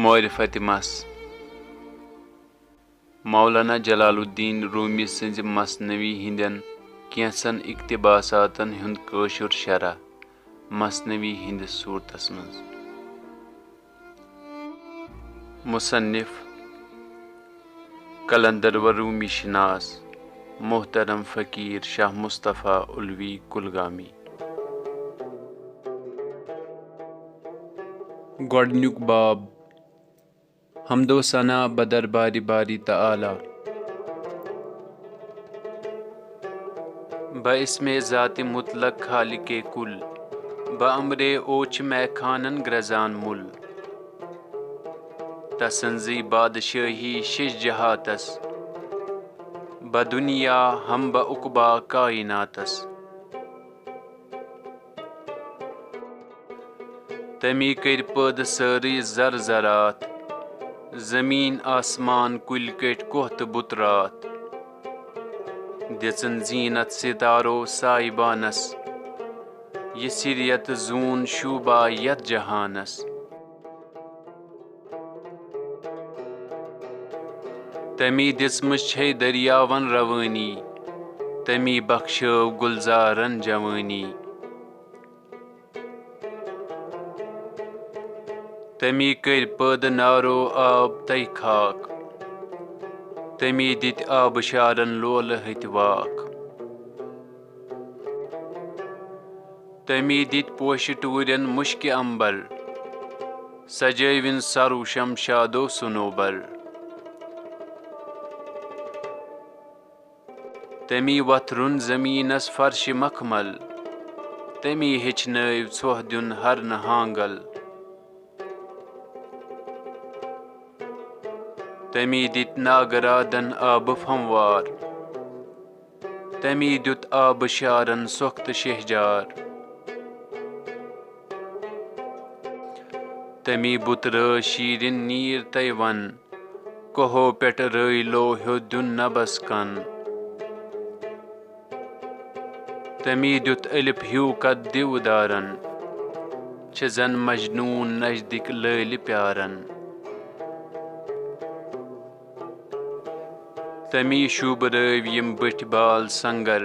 मारिफत मस मौलाना जलालुद्दीन रूमी सन्ज मसनवी हिंदन कैंसन इक्तिबासातन हुंद कशुर शरह मसनवी हिंद सूरतस मज। मुसन्निफ कलंदर व रूमी शनास मोहतरम फ़कीर शाह मुस्तफ़ा उलवी कुलगामी। गोडन्युक बाब हमदो सना बदर बारी बारी तआला बइस्मे ज़ात मुतलक खालिके कुल बअमरे ओछ मैं खानन ग्रजान मुल तसंजी बादशाही शिश जहातस बदुनिया हम ब उकबा कायनातस तमी कर पद सारी जर जरात जमीन आसमान कुल कट कोहत बुतरात दिचन जीनत सितारो साइबानस यसिरियत जून शूबा यत जहानस तमी दिसमस छे दरियावन रवानी तमी बख्शव गुलजारन जवानी तमी कर पद नारो आब तय खाक तमी दित आबशारन लोल हतवाक तमी दित पोश टूरन मुश्क अंबर सजैविन सरु शमशादो सुनोबर तमी वथरुन जमीनस फर्श मखमल तमी हेचनव छोह दिन हर नहांगल तमी दित नागरादन आब फमवार तमी दुत आबशारन सोख्त शहजार तमी बुत र शीरिन नीर तयवन कहो पेट रईलो ह्योदुन नबस कन तमी दुत अलिफ ह्यू कद दिवदारन छजन मजनून नजदिक लैल प्यारन तमी शुबरव यम बठ बाल संगर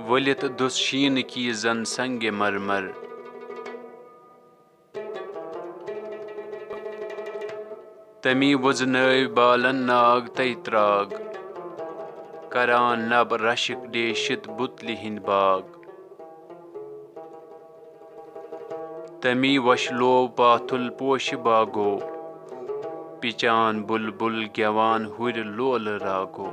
वलित दुस शीन की जन संग मरमर तमी वजनव बालन नाग तयत्राग करान नब रशिक डेशित बुतलि हिंद बाग तमी वशलो पाथुल पोश बागो पिचान बुलबुल गेवान हुर लोल रागो।